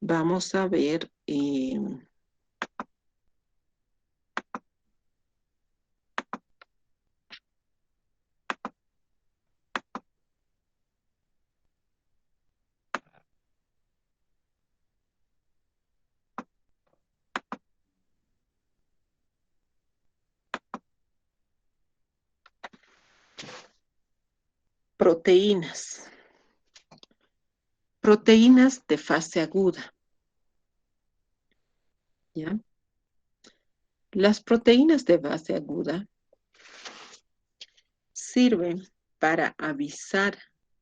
vamos a ver proteínas. Proteínas de fase aguda, ¿ya? Las proteínas de fase aguda sirven para avisar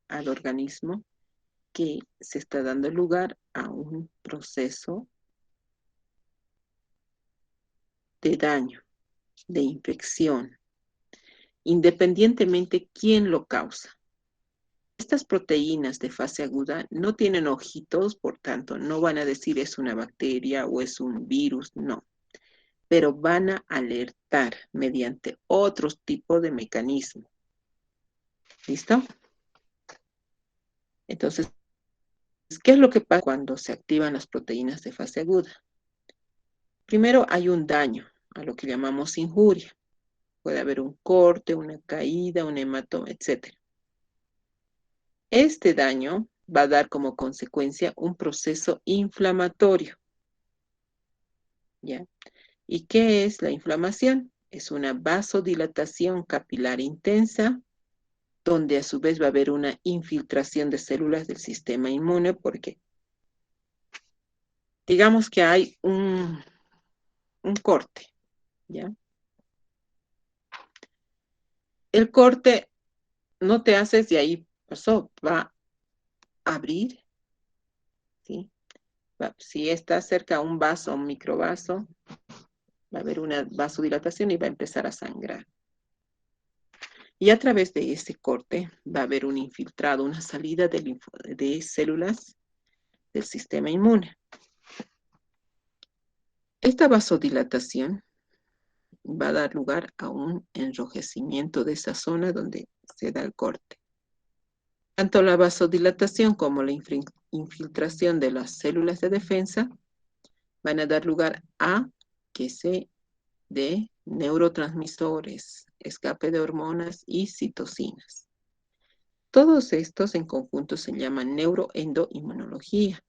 al organismo que se está dando lugar a un proceso de daño, de infección, independientemente quién lo causa. Estas proteínas de fase aguda no tienen ojitos, por tanto, no van a decir es una bacteria o es un virus, no, pero van a alertar mediante otro tipo de mecanismo. ¿Listo? Entonces, ¿qué es lo que pasa cuando se activan las proteínas de fase aguda? Primero hay un daño, a lo que llamamos injuria. Puede haber un corte, una caída, un hematoma, etc. Este daño va a dar como consecuencia un proceso inflamatorio, ¿ya? ¿Y qué es la inflamación? Es una vasodilatación capilar intensa, donde a su vez va a haber una infiltración de células del sistema inmune, porque digamos que hay un corte, ¿ya? El corte no te haces de ahí pasó, va a abrir, ¿sí? Si está cerca a un vaso, un microvaso, va a haber una vasodilatación y va a empezar a sangrar. Y a través de ese corte va a haber un infiltrado, una salida de células del sistema inmune. Esta vasodilatación va a dar lugar a un enrojecimiento de esa zona donde se da el corte. Tanto la vasodilatación como la infiltración de las células de defensa van a dar lugar a que se dé neurotransmisores, escape de hormonas y citocinas. Todos estos en conjunto se llaman neuroendoinmunología.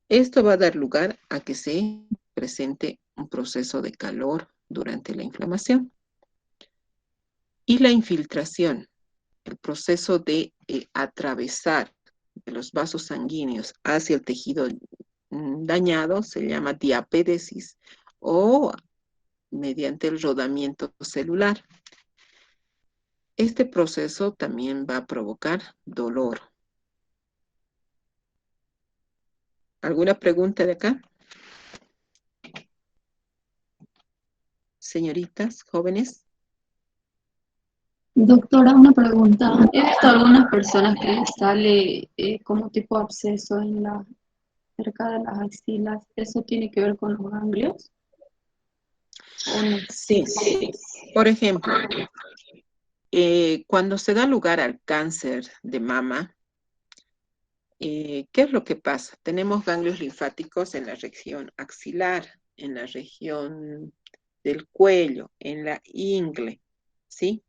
Esto va a dar lugar a que se presente un proceso de calor durante la inflamación. Y la infiltración, el proceso de atravesar de los vasos sanguíneos hacia el tejido dañado, se llama diapédesis o mediante el rodamiento celular. Este proceso también va a provocar dolor. ¿Alguna pregunta de acá? Señoritas, jóvenes. Doctora, una pregunta. He visto algunas personas que les sale como tipo absceso cerca de las axilas. ¿Eso tiene que ver con los ganglios o no? Sí. Por ejemplo, cuando se da lugar al cáncer de mama, ¿qué es lo que pasa? Tenemos ganglios linfáticos en la región axilar, en la región del cuello, en la ingle, ¿sí?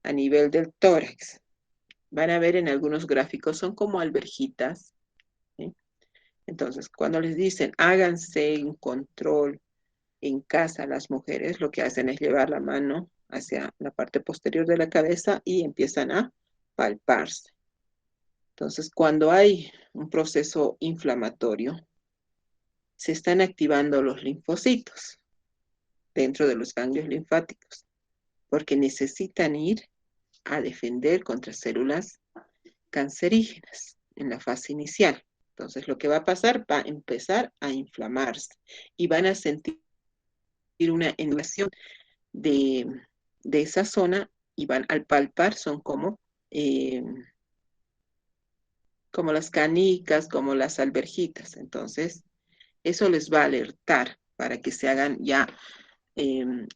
A nivel del tórax. Van a ver en algunos gráficos, son como alberjitas, ¿sí? Entonces, cuando les dicen háganse un control en casa, las mujeres lo que hacen es llevar la mano hacia la parte posterior de la cabeza y empiezan a palparse. Entonces, cuando hay un proceso inflamatorio, se están activando los linfocitos dentro de los ganglios linfáticos, porque necesitan ir a defender contra células cancerígenas en la fase inicial. Entonces, lo que va a pasar, va a empezar a inflamarse y van a sentir una invasión de, de esa zona y van al palpar, son como las canicas, como las alberjitas. Entonces, eso les va a alertar para que se hagan ya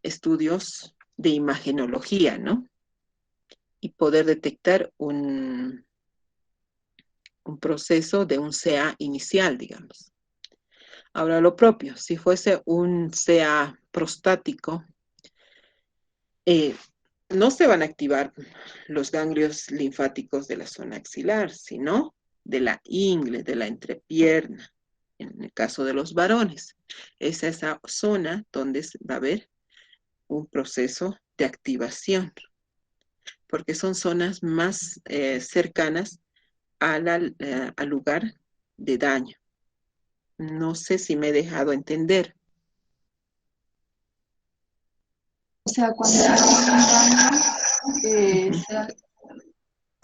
estudios de imagenología, ¿no? Y poder detectar un proceso de un CA inicial, digamos. Ahora lo propio, si fuese un CA prostático, no se van a activar los ganglios linfáticos de la zona axilar, sino de la ingle, de la entrepierna, en el caso de los varones. Es esa zona donde va a haber un proceso de activación, porque son zonas más cercanas al lugar de daño. No sé si me he dejado entender. O sea, cuando hay un daño,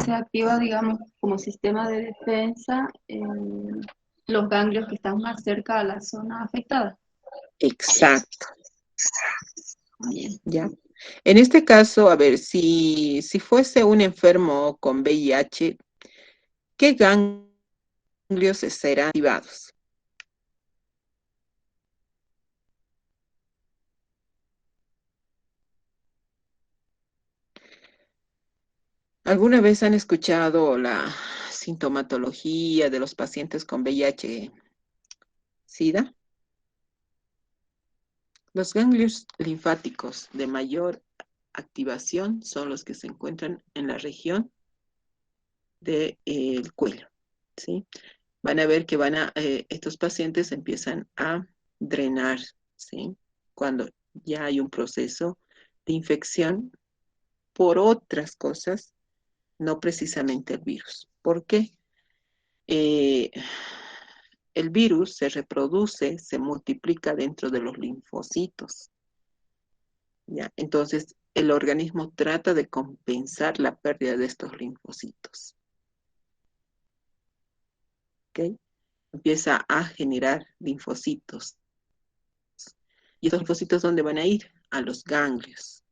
se activa, digamos, como sistema de defensa los ganglios que están más cerca a la zona afectada. Exacto. Bien. ¿Ya? En este caso, a ver, si fuese un enfermo con VIH, ¿qué ganglios serán activados? ¿Alguna vez han escuchado la sintomatología de los pacientes con VIH-Sida? Los ganglios linfáticos de mayor activación son los que se encuentran en la región del cuello, ¿sí? Van a ver que estos pacientes empiezan a drenar, ¿sí? Cuando ya hay un proceso de infección por otras cosas, no precisamente el virus. ¿Por qué? Eh, el virus se reproduce, se multiplica dentro de los linfocitos, ¿ya? Entonces, el organismo trata de compensar la pérdida de estos linfocitos, ¿ok? Empieza a generar linfocitos. ¿Y estos linfocitos dónde van a ir? A los ganglios,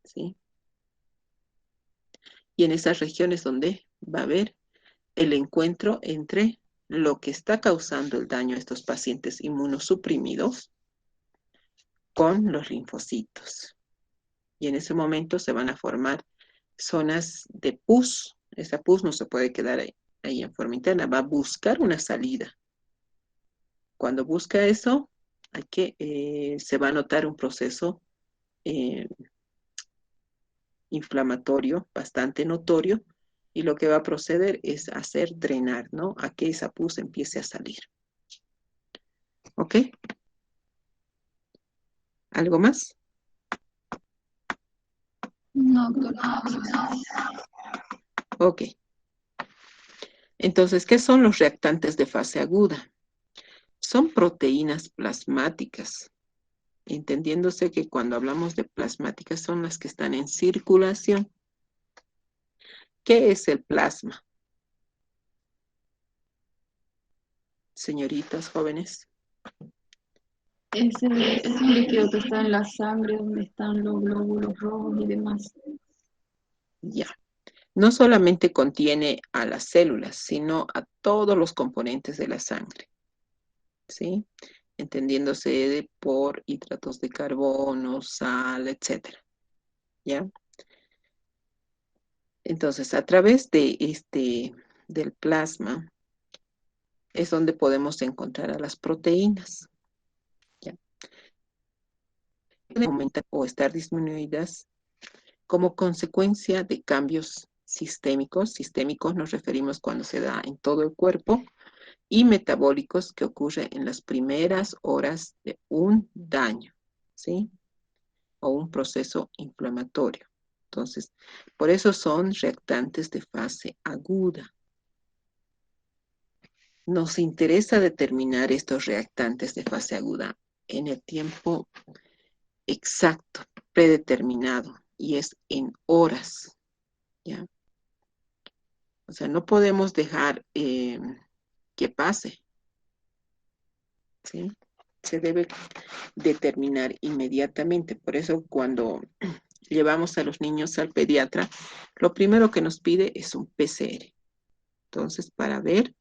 ¿sí? Y en esas regiones donde va a haber el encuentro entre lo que está causando el daño a estos pacientes inmunosuprimidos con los linfocitos. Y en ese momento se van a formar zonas de pus. Esa pus no se puede quedar ahí en forma interna, va a buscar una salida. Cuando busca eso, se va a notar un proceso inflamatorio bastante notorio, y lo que va a proceder es hacer drenar, ¿no? A que esa pus empiece a salir. ¿Ok? ¿Algo más? No, doctor. Ok. Entonces, ¿qué son los reactantes de fase aguda? Son proteínas plasmáticas, entendiéndose que cuando hablamos de plasmáticas son las que están en circulación. ¿Qué es el plasma? Señoritas jóvenes. Es un líquido que está en la sangre, donde están los glóbulos rojos y demás. Ya. No solamente contiene a las células, sino a todos los componentes de la sangre, ¿sí? Entendiéndose por hidratos de carbono, sal, etcétera, ¿ya? Entonces, a través del plasma, es donde podemos encontrar a las proteínas, ¿ya? Pueden aumentar o estar disminuidas como consecuencia de cambios sistémicos. Sistémicos nos referimos cuando se da en todo el cuerpo, y metabólicos que ocurren en las primeras horas de un daño, ¿sí? O un proceso inflamatorio. Entonces, por eso son reactantes de fase aguda. Nos interesa determinar estos reactantes de fase aguda en el tiempo exacto, predeterminado, y es en horas, ¿ya? O sea, no podemos dejar que pase, ¿sí? Se debe determinar inmediatamente. Por eso cuando llevamos a los niños al pediatra, lo primero que nos pide es un PCR. Entonces, para ver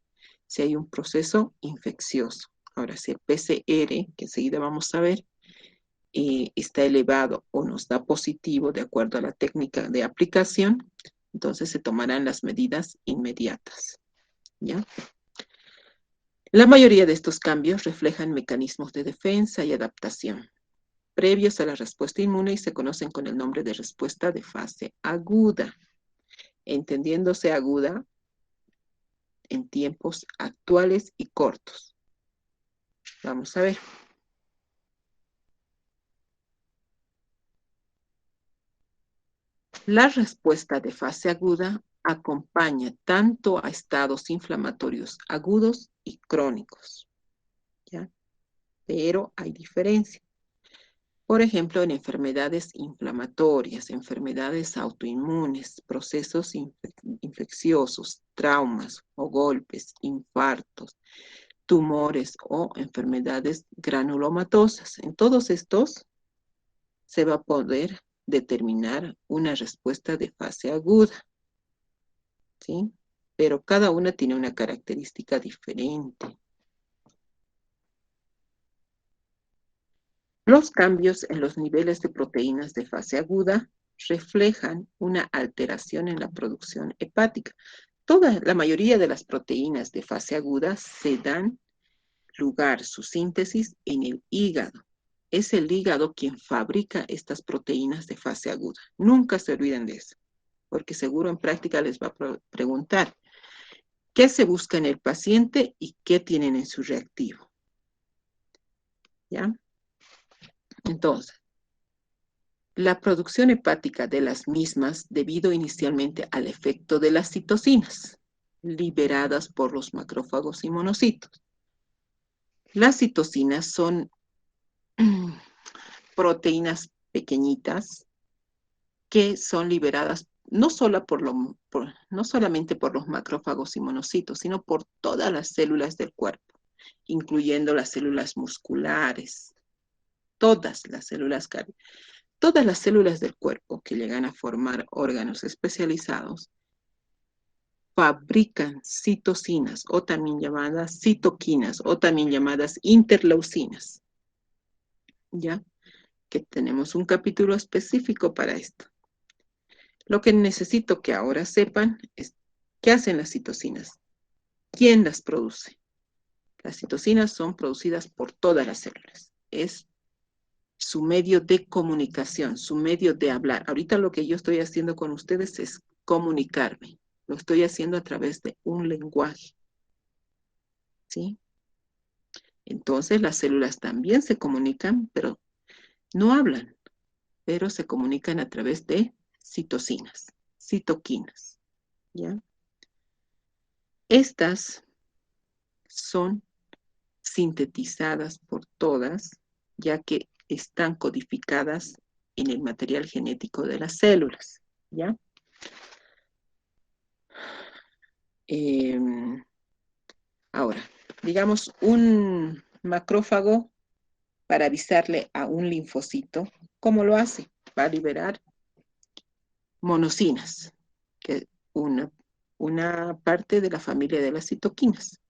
si hay un proceso infeccioso. Ahora, si el PCR, que enseguida vamos a ver, está elevado o nos da positivo de acuerdo a la técnica de aplicación, entonces se tomarán las medidas inmediatas. ¿ya? La mayoría de estos cambios reflejan mecanismos de defensa y adaptación previos a la respuesta inmune y se conocen con el nombre de respuesta de fase aguda, entendiéndose aguda en tiempos actuales y cortos. Vamos a ver. La respuesta de fase aguda acompaña tanto a estados inflamatorios agudos y crónicos, ¿ya? Pero hay diferencia. Por ejemplo, en enfermedades inflamatorias, enfermedades autoinmunes, procesos infecciosos, traumas o golpes, infartos, tumores o enfermedades granulomatosas. En todos estos se va a poder determinar una respuesta de fase aguda, ¿sí? Pero cada una tiene una característica diferente. Los cambios en los niveles de proteínas de fase aguda reflejan una alteración en la producción hepática. La mayoría de las proteínas de fase aguda se dan lugar su síntesis en el hígado. Es el hígado quien fabrica estas proteínas de fase aguda. Nunca se olviden de eso, porque seguro en práctica les va a preguntar qué se busca en el paciente y qué tienen en su reactivo. ¿Ya? Entonces, la producción hepática de las mismas debido inicialmente al efecto de las citocinas, liberadas por los macrófagos y monocitos. Las citocinas son proteínas pequeñitas que son liberadas no solamente por los macrófagos y monocitos, sino por todas las células del cuerpo, incluyendo las células musculares, todas las células del cuerpo que llegan a formar órganos especializados fabrican citocinas o también llamadas citoquinas o también llamadas interleucinas. ¿Ya? Que tenemos un capítulo específico para esto. Lo que necesito que ahora sepan es qué hacen las citocinas, quién las produce. Las citocinas son producidas por todas las células. Es su medio de comunicación, su medio de hablar. Ahorita lo que yo estoy haciendo con ustedes es comunicarme. Lo estoy haciendo a través de un lenguaje. ¿Sí? Entonces las células también se comunican, pero no hablan, pero se comunican a través de citocinas, citoquinas. ¿Ya? Estas son sintetizadas por todas, ya que están codificadas en el material genético de las células, ¿ya? Ahora, digamos, un macrófago para avisarle a un linfocito, ¿cómo lo hace? Va a liberar monocinas, que es una parte de la familia de las citoquinas.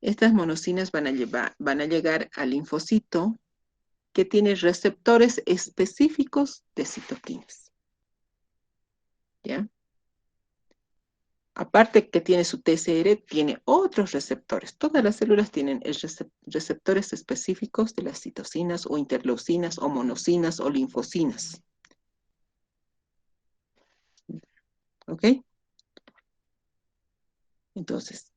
Estas monocinas van a llegar al linfocito que tiene receptores específicos de citoquinas. ¿Ya? Aparte que tiene su TCR, tiene otros receptores. Todas las células tienen receptores específicos de las citocinas o interleucinas o monocinas o linfocinas. ¿Ok? Entonces,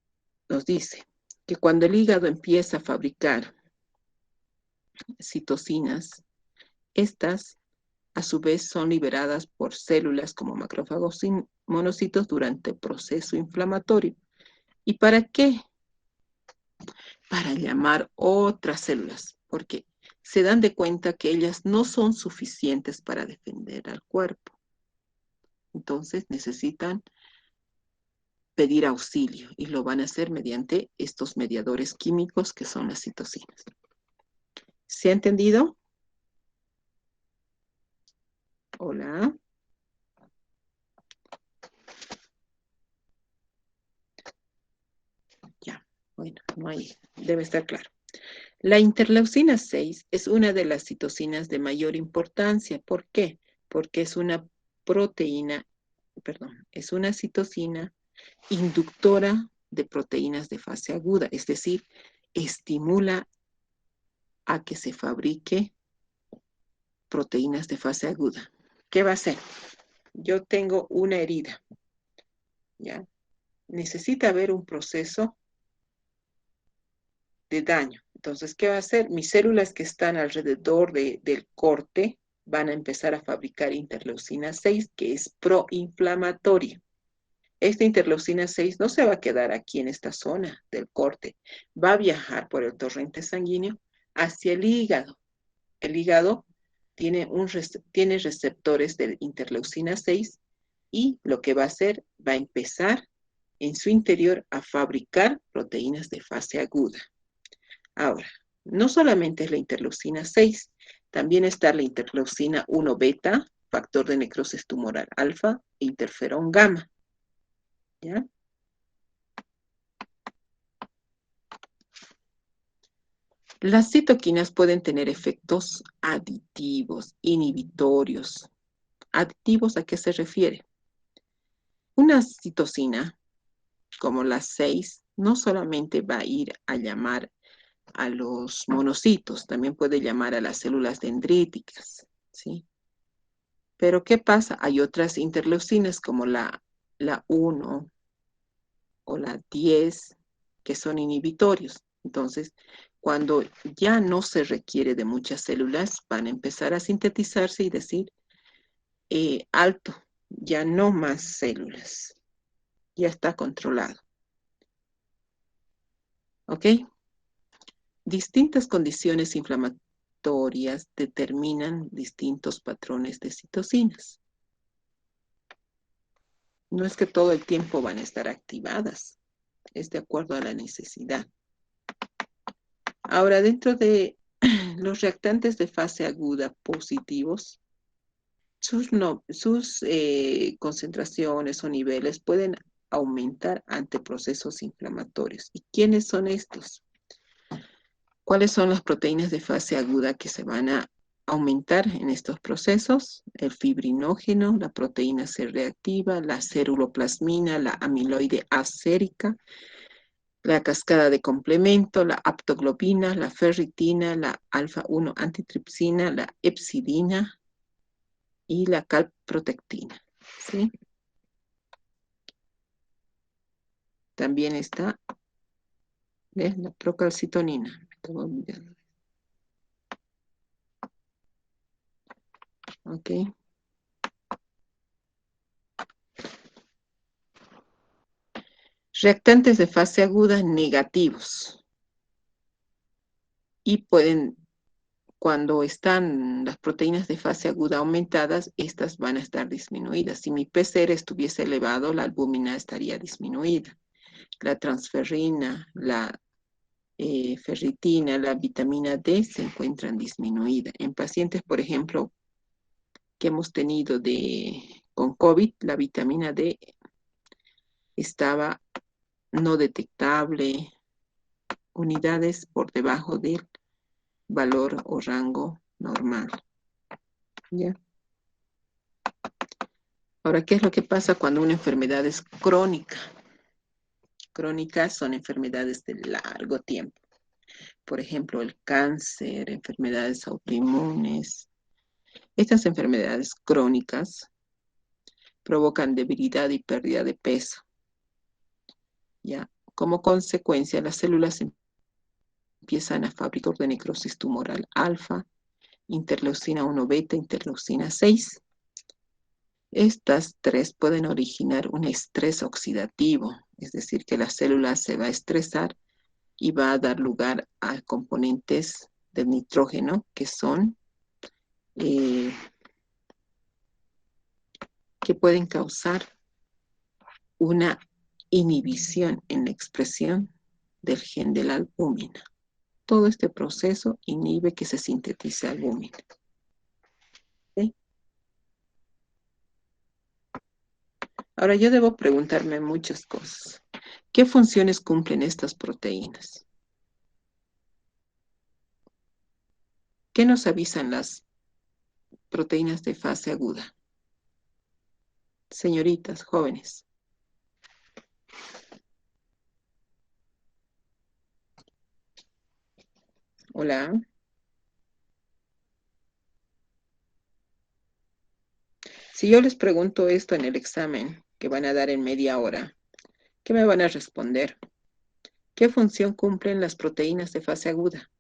nos dice que cuando el hígado empieza a fabricar citocinas, estas a su vez son liberadas por células como macrófagos y monocitos durante el proceso inflamatorio. ¿Y para qué? Para llamar otras células, porque se dan de cuenta que ellas no son suficientes para defender al cuerpo. Entonces necesitan pedir auxilio y lo van a hacer mediante estos mediadores químicos que son las citocinas. ¿Se ha entendido? Hola. Ya, bueno, no hay, debe estar claro. La interleucina 6 es una de las citocinas de mayor importancia. ¿Por qué? Porque es una citocina inductora de proteínas de fase aguda, es decir, estimula a que se fabrique proteínas de fase aguda. ¿Qué va a hacer? Yo tengo una herida, ¿ya? Necesita haber un proceso de daño. Entonces, ¿qué va a hacer? Mis células que están alrededor del corte van a empezar a fabricar interleucina 6, que es proinflamatoria. Esta interleucina 6 no se va a quedar aquí en esta zona del corte, va a viajar por el torrente sanguíneo hacia el hígado. El hígado tiene receptores de interleucina 6 y lo que va a hacer, va a empezar en su interior a fabricar proteínas de fase aguda. Ahora, no solamente es la interleucina 6, también está la interleucina 1 beta, factor de necrosis tumoral alfa e interferón gamma. ¿Ya? Las citoquinas pueden tener efectos aditivos, inhibitorios. ¿Aditivos a qué se refiere? Una citocina, como la 6, no solamente va a ir a llamar a los monocitos, también puede llamar a las células dendríticas, ¿sí? Pero ¿qué pasa? Hay otras interleucinas como la 1 o la 10 que son inhibitorios. Entonces, cuando ya no se requiere de muchas células, van a empezar a sintetizarse y decir, alto, ya no más células, ya está controlado. ¿Ok? Distintas condiciones inflamatorias determinan distintos patrones de citocinas. No es que todo el tiempo van a estar activadas, es de acuerdo a la necesidad. Ahora, dentro de los reactantes de fase aguda positivos, sus concentraciones o niveles pueden aumentar ante procesos inflamatorios. ¿Y quiénes son estos? ¿Cuáles son las proteínas de fase aguda que se van a aumentar en estos procesos? El fibrinógeno, la proteína C reactiva, la ceruloplasmina, la amiloide A sérica, la cascada de complemento, la aptoglobina, la ferritina, la alfa-1 antitripsina, la epsidina y la calprotectina. ¿Sí? También está, ¿ves? La procalcitonina. Ok. Reactantes de fase aguda negativos. Y pueden, cuando están las proteínas de fase aguda aumentadas, estas van a estar disminuidas. Si mi PCR estuviese elevado, la albúmina estaría disminuida. La transferrina, la ferritina, la vitamina D se encuentran disminuidas. En pacientes, por ejemplo, que hemos tenido con COVID, la vitamina D estaba no detectable, unidades por debajo del valor o rango normal. ¿Ya? Ahora, ¿qué es lo que pasa cuando una enfermedad es crónica? Crónicas son enfermedades de largo tiempo. Por ejemplo, el cáncer, enfermedades autoinmunes. Estas enfermedades crónicas provocan debilidad y pérdida de peso. ¿Ya? Como consecuencia, las células empiezan a fabricar de necrosis tumoral alfa, interleucina 1 beta, interleucina 6. Estas tres pueden originar un estrés oxidativo, es decir, que la célula se va a estresar y va a dar lugar a componentes del nitrógeno que son, que pueden causar una inhibición en la expresión del gen de la albúmina. Todo este proceso inhibe que se sintetice albúmina. ¿Sí? Ahora yo debo preguntarme muchas cosas. ¿Qué funciones cumplen estas proteínas? ¿Qué nos avisan las proteínas de fase aguda? Señoritas, jóvenes. Hola. Si yo les pregunto esto en el examen que van a dar en media hora, ¿qué me van a responder? ¿Qué función cumplen las proteínas de fase aguda?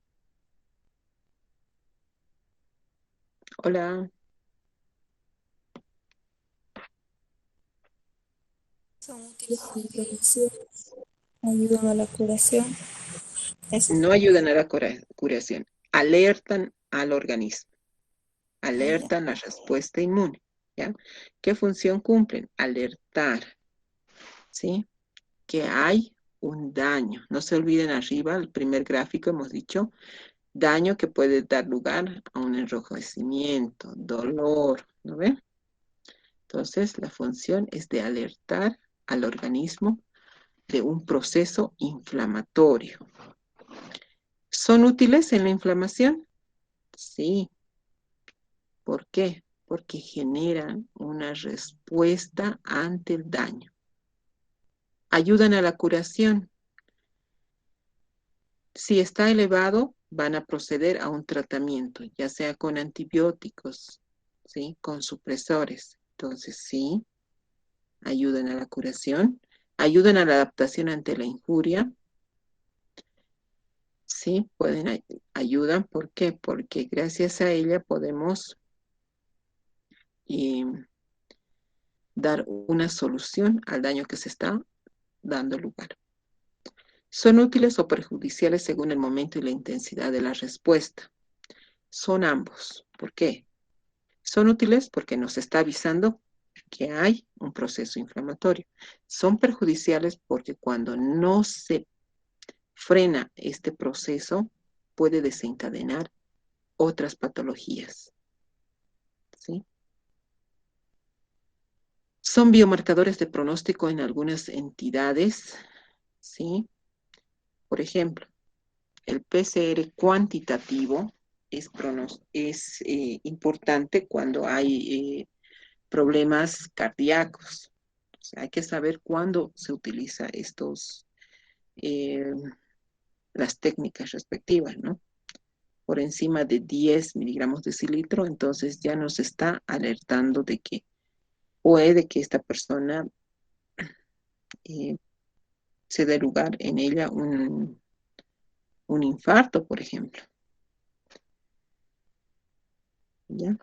Hola. Son útiles en la inflamación, ayudan a la curación. Eso. No ayudan a la curación, alertan al organismo, Ah, ya. alertan la respuesta inmune, ¿ya? ¿Qué función cumplen? Alertar, ¿sí? Que hay un daño. No se olviden arriba, el primer gráfico hemos dicho, daño que puede dar lugar a un enrojecimiento, dolor, ¿no ven? Entonces, la función es de alertar al organismo de un proceso inflamatorio. ¿Son útiles en la inflamación? Sí. ¿Por qué? Porque generan una respuesta ante el daño. Ayudan a la curación. Si está elevado, van a proceder a un tratamiento, ya sea con antibióticos, ¿sí? Con supresores. Entonces, sí, ayudan a la curación, ayudan a la adaptación ante la injuria, sí, ayudan. ¿Por qué? Porque gracias a ella podemos eh, dar una solución al daño que se está dando lugar. Son útiles o perjudiciales según el momento y la intensidad de la respuesta. Son ambos. ¿Por qué? Son útiles porque nos está avisando que hay un proceso inflamatorio. Son perjudiciales porque cuando no se frena este proceso, puede desencadenar otras patologías. ¿Sí? Son biomarcadores de pronóstico en algunas entidades. ¿Sí? Por ejemplo, el PCR cuantitativo es importante cuando hay problemas cardíacos. O sea, hay que saber cuándo se utiliza eh, las técnicas respectivas, ¿no? Por encima de 10 miligramos de cilitro, entonces ya nos está alertando de que puede que esta persona eh, se dé lugar en ella un infarto, por ejemplo. ¿Ya?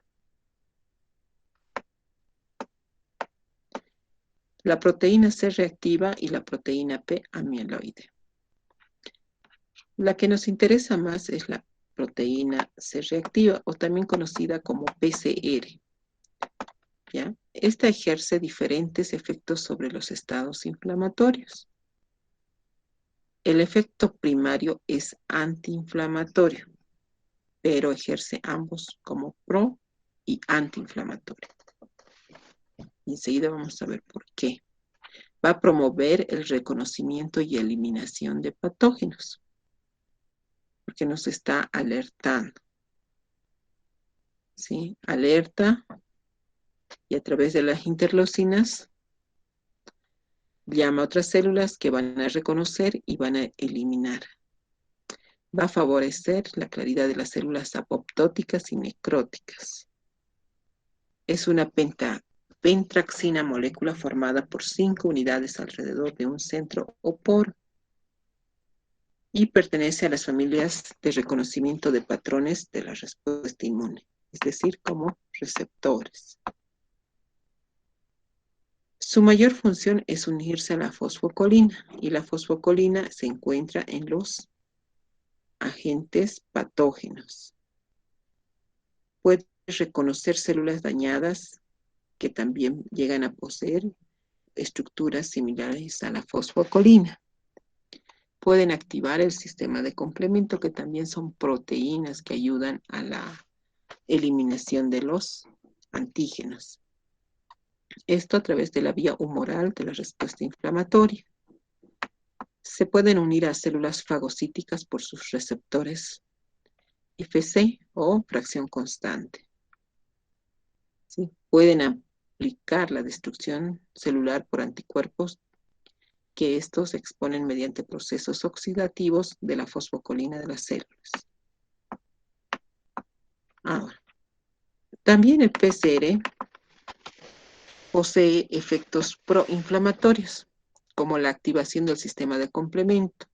La proteína C reactiva y la proteína P amiloide. La que nos interesa más es la proteína C reactiva o también conocida como PCR. ¿Ya? Esta ejerce diferentes efectos sobre los estados inflamatorios. El efecto primario es antiinflamatorio, pero ejerce ambos como pro y antiinflamatorio. Enseguida vamos a ver por qué. Va a promover el reconocimiento y eliminación de patógenos, porque nos está alertando. ¿Sí? Alerta y a través de las interleucinas llama a otras células que van a reconocer y van a eliminar. Va a favorecer la claridad de las células apoptóticas y necróticas. Es una pentraxina molécula formada por 5 unidades alrededor de un centro o poro y pertenece a las familias de reconocimiento de patrones de la respuesta inmune, es decir, como receptores. Su mayor función es unirse a la fosfocolina y la fosfocolina se encuentra en los agentes patógenos. Puede reconocer células dañadas que también llegan a poseer estructuras similares a la fosfocolina. Pueden activar el sistema de complemento, que también son proteínas que ayudan a la eliminación de los antígenos. Esto a través de la vía humoral de la respuesta inflamatoria. Se pueden unir a células fagocíticas por sus receptores FC o fracción constante. ¿Sí? Pueden aplicar la destrucción celular por anticuerpos que estos exponen mediante procesos oxidativos de la fosfocolina de las células. Ahora, también el PCR posee efectos proinflamatorios, como la activación del sistema de complemento.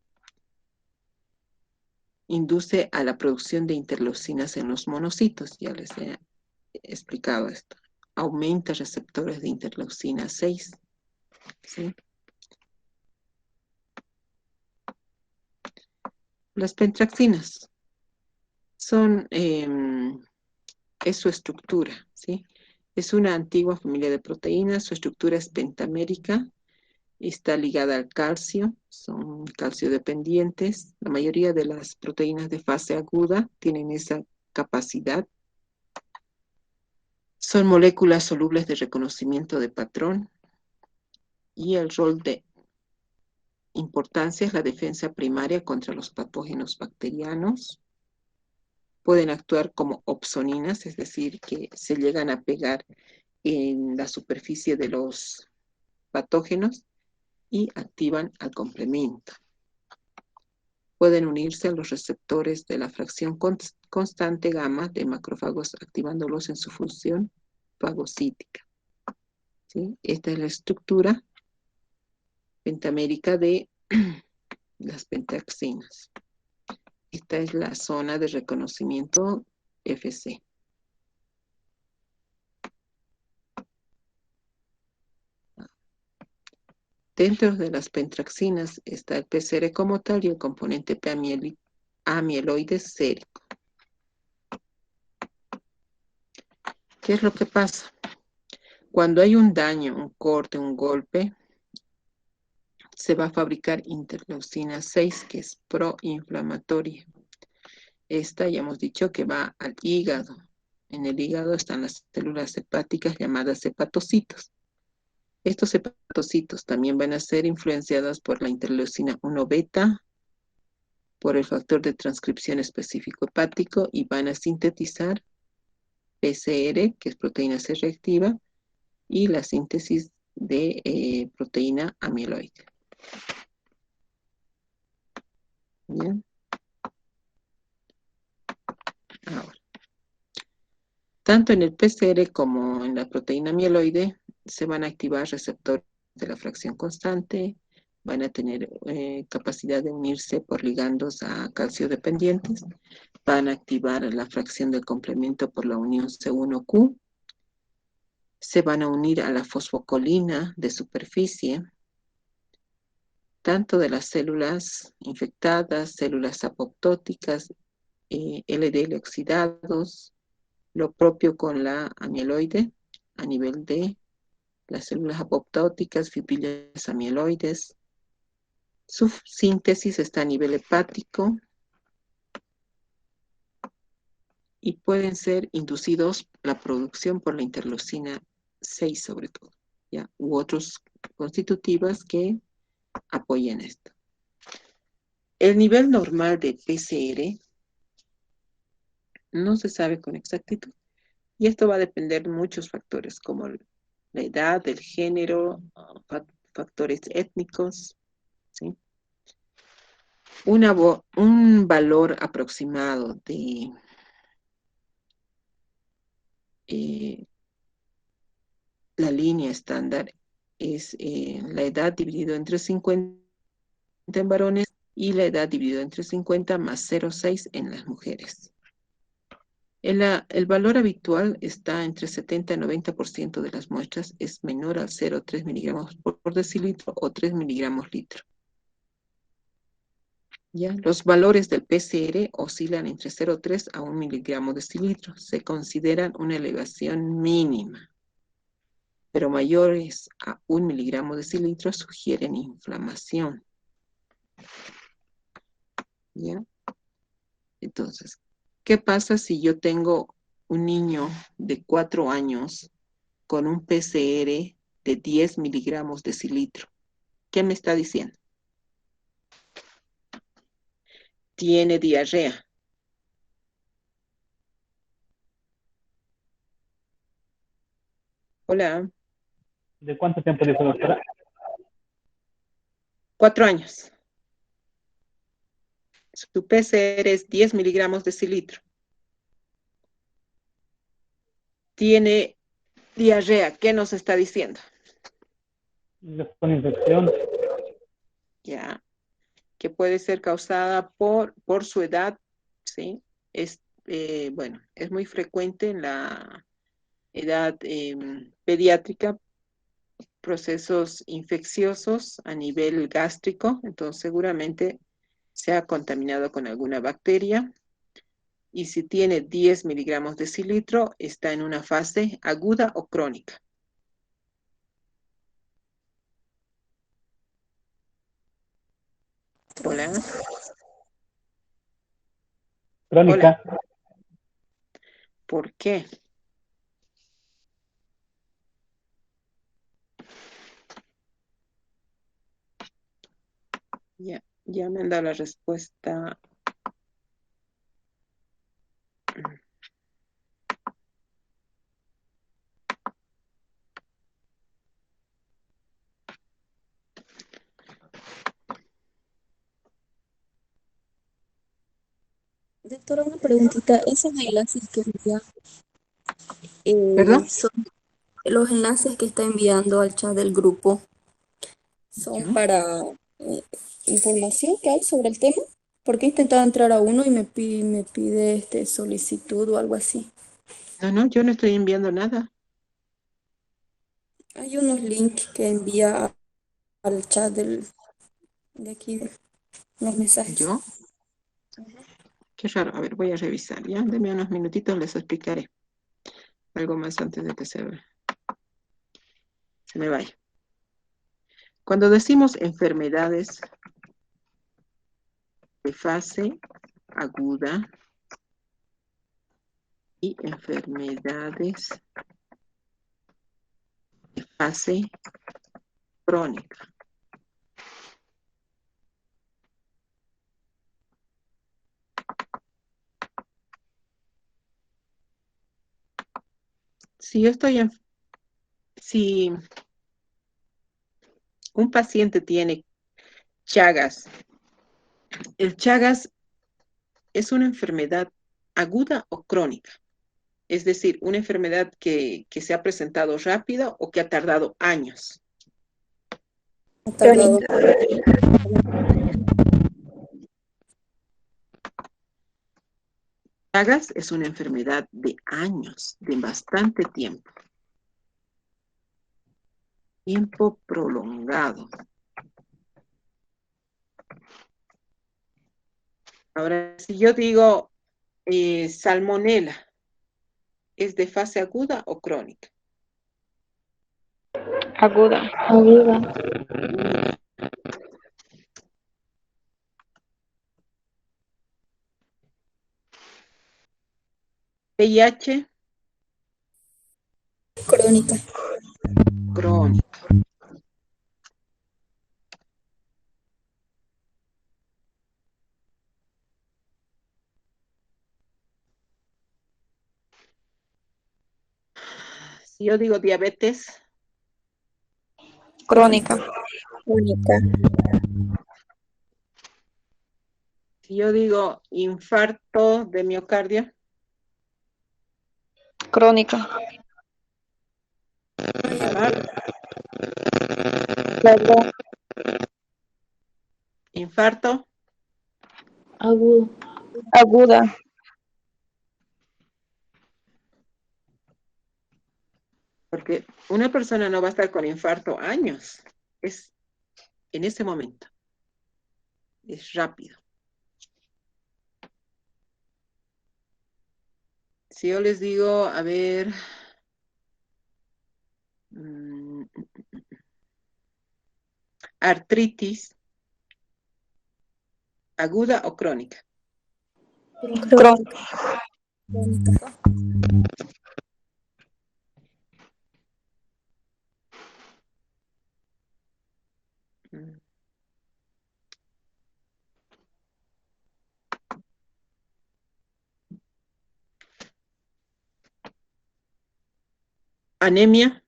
Induce a la producción de interleucinas en los monocitos, ya les he explicado esto. Aumenta receptores de interleucina 6, ¿sí? Las pentraxinas son, es su estructura, ¿sí? Es una antigua familia de proteínas, su estructura es pentamérica, está ligada al calcio, son calcio dependientes. La mayoría de las proteínas de fase aguda tienen esa capacidad. Son moléculas solubles de reconocimiento de patrón y el rol de importancia es la defensa primaria contra los patógenos bacterianos. Pueden actuar como opsoninas, es decir, que se llegan a pegar en la superficie de los patógenos y activan al complemento. Pueden unirse a los receptores de la fracción constante gamma de macrófagos, activándolos en su función fagocítica, ¿sí? Esta es la estructura pentamérica de las pentaxinas. Esta es la zona de reconocimiento FC. Dentro de las pentraxinas está el PCR como tal y el componente amieloide sérico. ¿Qué es lo que pasa? Cuando hay un daño, un corte, un golpe, se va a fabricar interleucina 6, que es proinflamatoria. Esta ya hemos dicho que va al hígado. En el hígado están las células hepáticas llamadas hepatocitos. Estos hepatocitos también van a ser influenciados por la interleucina 1 beta, por el factor de transcripción específico hepático y van a sintetizar PCR, que es proteína C reactiva, y la síntesis de proteína amiloide. ¿Bien? Ahora, tanto en el PCR como en la proteína amiloide se van a activar receptores de la fracción constante, van a tener capacidad de unirse por ligandos a calcio dependientes, van a activar la fracción del complemento por la unión C1Q, se van a unir a la fosfocolina de superficie, tanto de las células infectadas, células apoptóticas, LDL oxidados, lo propio con la amiloide a nivel de las células apoptóticas, fibrilas amiloides. Su síntesis está a nivel hepático y pueden ser inducidos la producción por la interleucina 6 sobre todo, ¿ya? U otros constitutivas que apoyen esto. El nivel normal de PCR no se sabe con exactitud y esto va a depender de muchos factores como la edad, el género, factores étnicos, ¿sí? Un valor aproximado de la línea estándar es la edad dividido entre 50 en varones y la edad dividido entre 50 más 0,6 en las mujeres. El valor habitual está entre 70 y 90% de las muestras, es menor al 0,3 miligramos por decilitro o 3 miligramos litro. ¿Ya? Los valores del PCR oscilan entre 0,3 a 1 miligramo decilitro. Se consideran una elevación mínima, pero mayores a 1 miligramo decilitro sugieren inflamación. ¿Ya? Entonces, ¿qué pasa si yo tengo un niño de 4 años con un PCR de 10 miligramos decilitro? ¿Qué me está diciendo? Tiene diarrea. Hola. ¿De cuánto tiempo dice, doctora? 4 años. Su PCR es 10 miligramos decilitro. tiene diarrea. ¿Qué nos está diciendo? Es con infección. Ya, que puede ser causada por su edad, ¿sí? Es, bueno, es muy frecuente en la edad pediátrica, procesos infecciosos a nivel gástrico, entonces seguramente se ha contaminado con alguna bacteria. Y si tiene 10 miligramos de cilitro, está en una fase aguda o crónica. Hola, hola, Crónica. ¿por qué? Ya me han dado la respuesta. Doctora, una preguntita. Esos enlaces que envía, ¿Perdón? son los enlaces que está enviando al chat del grupo, son ¿Yo? para eh, información que hay sobre el tema. Porque he intentado entrar a uno y me pide solicitud o algo así. No, yo no estoy enviando nada. Hay unos links que envía al chat de aquí, de los mensajes. ¿Yo? Qué raro. A ver, voy a revisar, ¿ya? Deme unos minutitos, les explicaré algo más antes de que se me vaya. Cuando decimos enfermedades de fase aguda y enfermedades de fase crónica. Si yo estoy en, si un paciente tiene Chagas, el Chagas es una enfermedad aguda o crónica, es decir, una enfermedad que se ha presentado rápido o que ha tardado años. Ha tardado. Chagas es una enfermedad de años, de bastante tiempo. Tiempo prolongado. Ahora, si yo digo salmonela, ¿es de fase aguda o crónica? Aguda. VIH, Crónica. crónica. Si yo digo diabetes, Crónica. Crónica. si yo digo infarto de miocardio, Crónica. infarto, Agudo. Aguda. porque una persona no va a estar con infarto años, es en ese momento, es rápido. Si yo les digo, a ver, artritis, aguda o crónica. Crónica. Crónica. Anemia,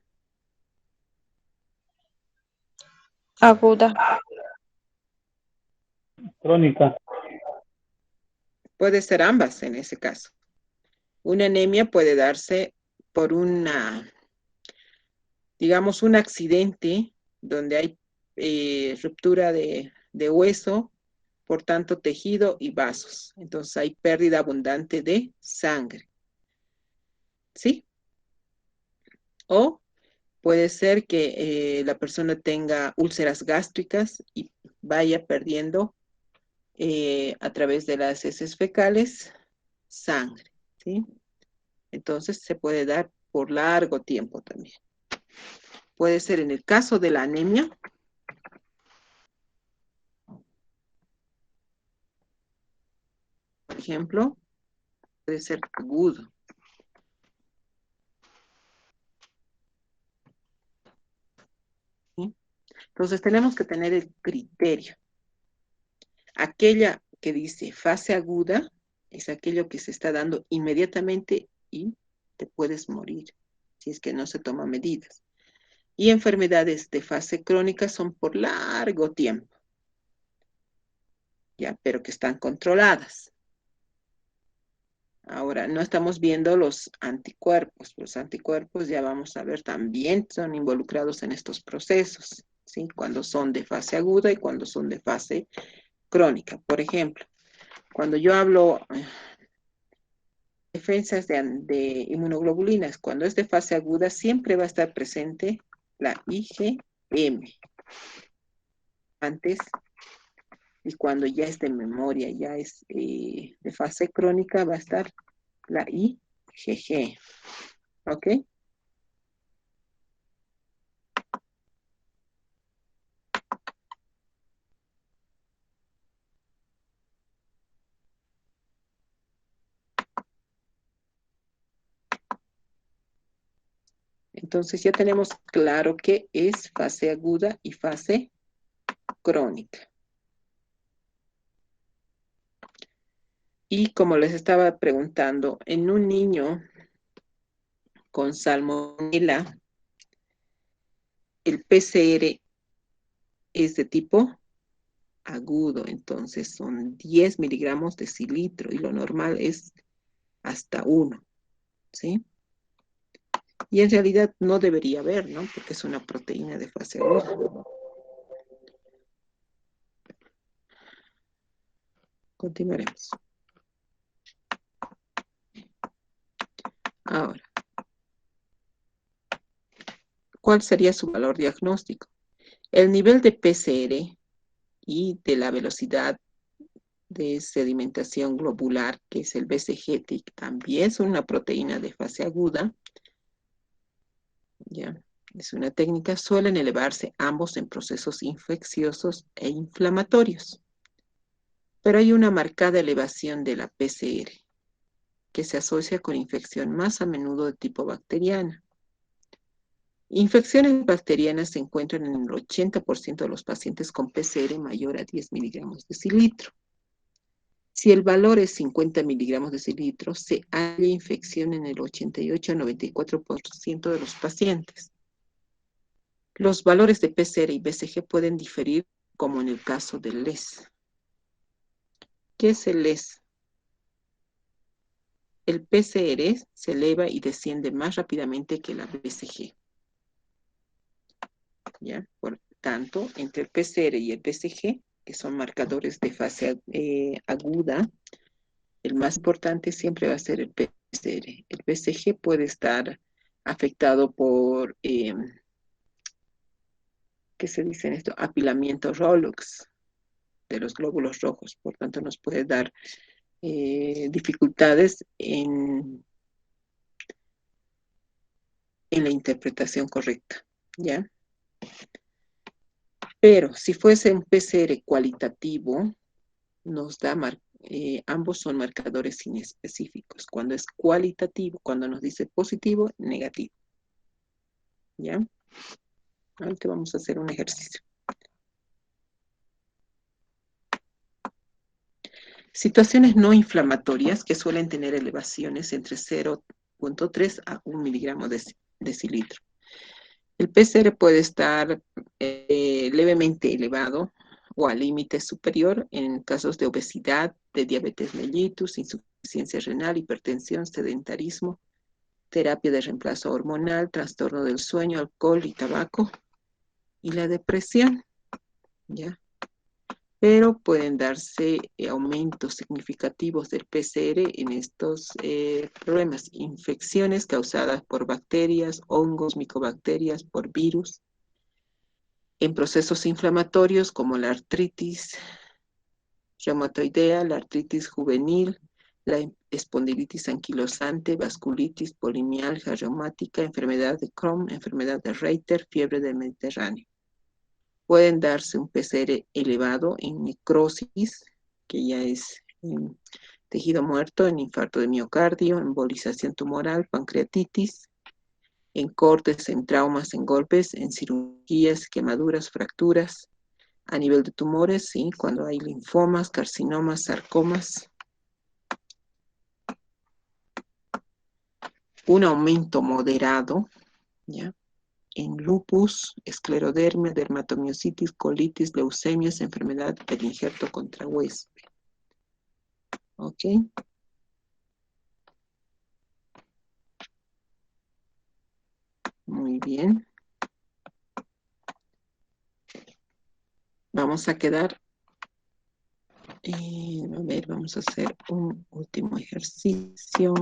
Aguda. Crónica. puede ser ambas en ese caso. Una anemia puede darse por una, digamos, un accidente donde hay ruptura de hueso, por tanto tejido y vasos. Entonces hay pérdida abundante de sangre, ¿sí? O puede ser que la persona tenga úlceras gástricas y vaya perdiendo a través de las heces fecales sangre, ¿sí? Entonces se puede dar por largo tiempo también. Puede ser en el caso de la anemia, por ejemplo, puede ser agudo. ¿Sí? Entonces tenemos que tener el criterio. Aquella que dice fase aguda es aquello que se está dando inmediatamente y te puedes morir si es que no se toman medidas. Y enfermedades de fase crónica son por largo tiempo, ya, pero que están controladas. Ahora, no estamos viendo los anticuerpos. Los anticuerpos, ya vamos a ver, también son involucrados en estos procesos, ¿sí? Cuando son de fase aguda y cuando son de fase crónica. Por ejemplo, cuando yo hablo defensas de inmunoglobulinas, cuando es de fase aguda, siempre va a estar presente la IgM. Antes, y cuando ya es de memoria, ya es de fase crónica, va a estar la IgG. ¿Ok? Entonces ya tenemos claro qué es fase aguda y fase crónica. Y como les estaba preguntando, en un niño con salmonela, el PCR es de tipo agudo, entonces son 10 miligramos de cilitro y lo normal es hasta 1, ¿sí? Y en realidad no debería haber, ¿no? Porque es una proteína de fase aguda. Continuaremos. Ahora, ¿cuál sería su valor diagnóstico? El nivel de PCR y de la velocidad de sedimentación globular, que es el BCG, también es una proteína de fase aguda, ¿ya? Es una técnica, suelen elevarse ambos en procesos infecciosos e inflamatorios. Pero hay una marcada elevación de la PCR, que se asocia con infección más a menudo de tipo bacteriana. Infecciones bacterianas se encuentran en el 80% de los pacientes con PCR mayor a 10 miligramos de cilitro. Si el valor es 50 miligramos de cilitro, se halla infección en el 88 a 94% de los pacientes. Los valores de PCR y BCG pueden diferir, como en el caso del LES. ¿Qué es el LES? El PCR se eleva y desciende más rápidamente que la BCG. ¿Ya? Por tanto, entre el PCR y el BCG, que son marcadores de fase aguda, el más importante siempre va a ser el PCR. El BCG puede estar afectado por, ¿qué se dice en esto? Apilamiento Rolox de los glóbulos rojos. Por tanto, nos puede dar dificultades en la interpretación correcta, ¿ya? Pero si fuese un PCR cualitativo, nos da ambos son marcadores inespecíficos. Cuando es cualitativo, cuando nos dice positivo, negativo. ¿Ya? Ahorita vamos a hacer un ejercicio. Situaciones no inflamatorias que suelen tener elevaciones entre 0.3 a 1 miligramo de decilitro. El PCR puede estar levemente elevado o al límite superior en casos de obesidad, de diabetes mellitus, insuficiencia renal, hipertensión, sedentarismo terapia de reemplazo hormonal, trastorno del sueño, alcohol y tabaco, y la depresión, ¿ya? Pero pueden darse aumentos significativos del PCR en estos problemas, infecciones causadas por bacterias, hongos, micobacterias, por virus, en procesos inflamatorios como la artritis reumatoidea, la artritis juvenil, la espondilitis anquilosante, vasculitis, polimialgia reumática, enfermedad de Crohn, enfermedad de Reiter, fiebre del Mediterráneo. Pueden darse un PCR elevado en necrosis, que ya es tejido muerto, en infarto de miocardio, embolización tumoral, pancreatitis, en cortes, en traumas, en golpes, en cirugías, quemaduras, fracturas, a nivel de tumores, ¿sí? Cuando hay linfomas, carcinomas, sarcomas. Un aumento moderado, ¿ya? En lupus, esclerodermia, dermatomiositis, colitis, leucemias, enfermedad del injerto contra hueso. ¿Ok? Muy bien. Vamos a quedar, a ver, vamos a hacer un último ejercicio.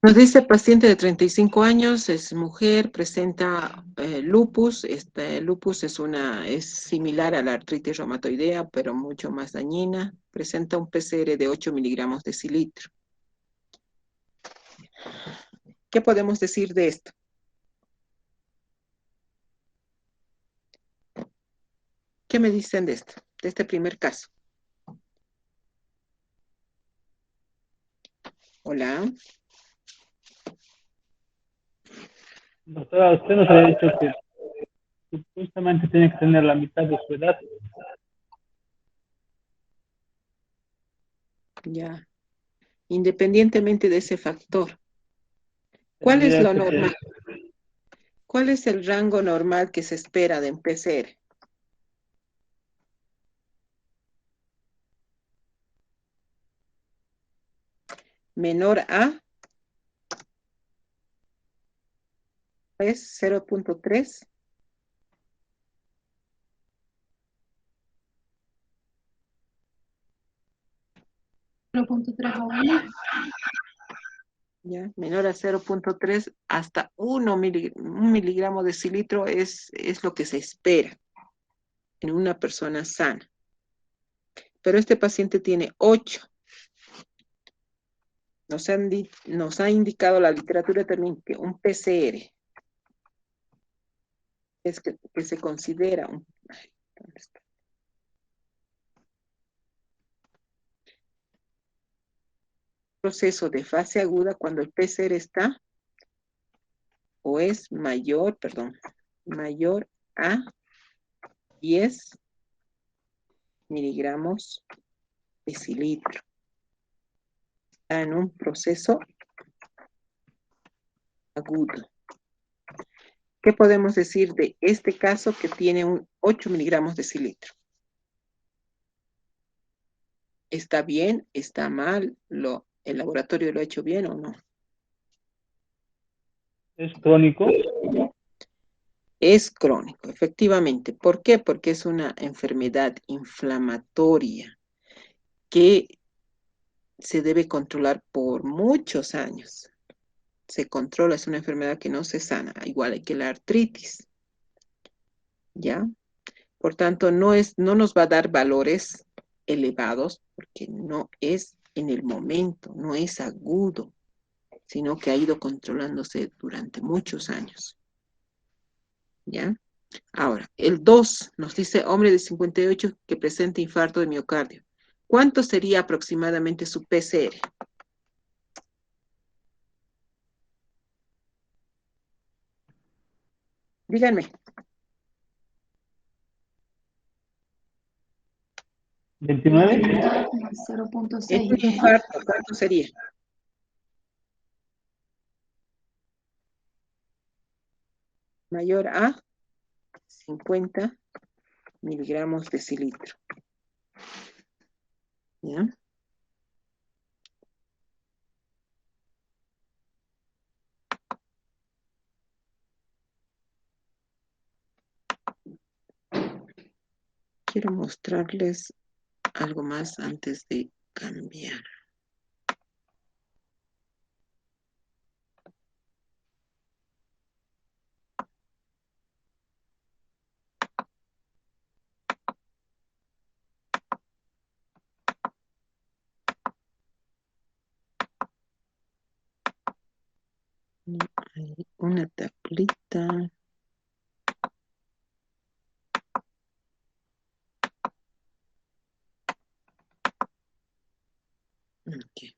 Nos dice paciente de 35 años, es mujer, presenta lupus. Este lupus es similar a la artritis reumatoidea, pero mucho más dañina. Presenta un PCR de 8 miligramos de cilitro. ¿Qué podemos decir de esto? ¿Qué me dicen de esto, de este primer caso? Hola. Doctora, usted nos había dicho que supuestamente tiene que tener la mitad de su edad. Ya. Independientemente de ese factor, ¿cuál es Tendría lo que normal? tener, ¿Cuál es el rango normal que se espera de un PCR? Menor a es 0.3. 0.3 a 1. ¿Ya? Menor a 0.3 hasta 1 miligramo de decilitro es lo que se espera en una persona sana. Pero este paciente tiene 8. Nos ha indicado la literatura también que un PCR es que se considera un... ay, ¿dónde está? Proceso de fase aguda cuando el PCR está o es mayor a 10 miligramos decilitro. Está en un proceso agudo. ¿Qué podemos decir de este caso que tiene un 8 miligramos decilitro? ¿Está bien? ¿Está mal? ¿El laboratorio lo ha hecho bien o no? ¿Es crónico? Es crónico, efectivamente. ¿Por qué? Porque es una enfermedad inflamatoria que se debe controlar por muchos años. Se controla, es una enfermedad que no se sana, igual que la artritis. ¿Ya? Por tanto, no nos va a dar valores elevados porque no es en el momento, no es agudo, sino que ha ido controlándose durante muchos años. ¿Ya? Ahora, el 2 nos dice hombre de 58 que presenta infarto de miocardio. ¿Cuánto sería aproximadamente su PCR? Díganme. 29. 0.6. Es un infarto, ¿cuánto sería? Mayor a 50 miligramos de decilitro. ¿Ya? Quiero mostrarles algo más antes de cambiar. Hay una tablita. Okay.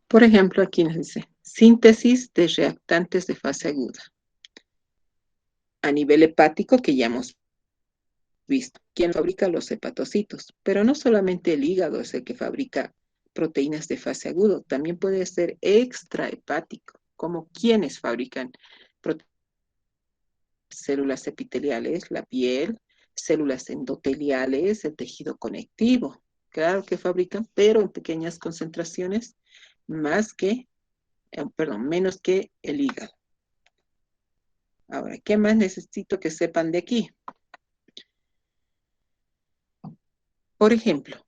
Por ejemplo, aquí nos dice, síntesis de reactantes de fase aguda. A nivel hepático, que ya hemos visto, ¿quién fabrica los hepatocitos? Pero no solamente el hígado es el que fabrica proteínas de fase agudo, también puede ser extrahepático, como quienes fabrican células epiteliales, la piel, células endoteliales, el tejido conectivo. Claro que fabrican, pero en pequeñas concentraciones, menos que el hígado. Ahora, ¿qué más necesito que sepan de aquí? Por ejemplo,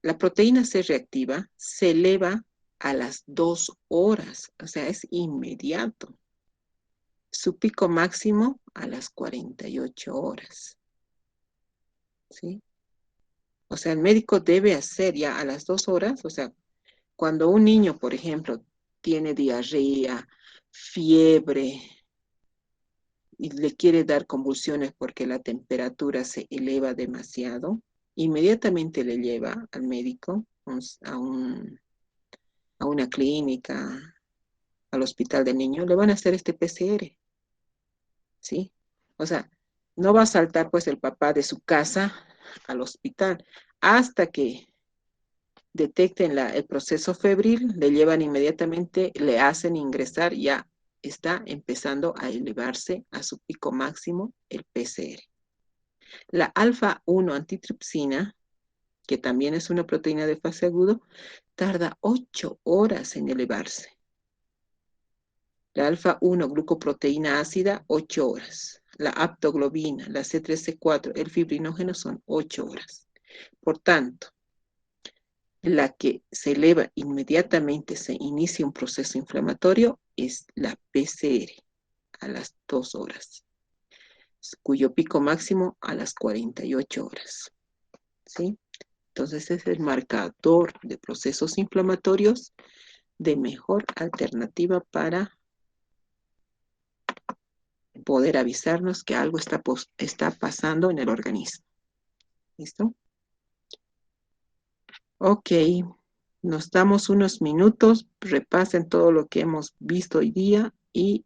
la proteína C reactiva se eleva a las 2 horas, o sea, es inmediato. Su pico máximo a las 48 horas. ¿Sí? O sea, el médico debe hacer ya a las 2 horas, o sea, cuando un niño, por ejemplo, tiene diarrea, fiebre, y le quiere dar convulsiones porque la temperatura se eleva demasiado, inmediatamente le lleva al médico, a una clínica, al hospital de niños, le van a hacer este PCR, ¿sí? O sea, no va a saltar pues el papá de su casa al hospital hasta que detecten el proceso febril, le llevan inmediatamente, le hacen ingresar, ya está empezando a elevarse a su pico máximo el PCR. La alfa-1 antitripsina que también es una proteína de fase agudo, tarda 8 horas en elevarse. La alfa-1 glucoproteína ácida, 8 horas. La aptoglobina, la C3C4, el fibrinógeno son 8 horas. Por tanto, la que se eleva inmediatamente, se inicia un proceso inflamatorio, es la PCR a las 2 horas, cuyo pico máximo a las 48 horas. ¿Sí? Entonces es el marcador de procesos inflamatorios de mejor alternativa para poder avisarnos que algo está pasando en el organismo. ¿Listo? Ok, nos damos unos minutos, repasen todo lo que hemos visto hoy día y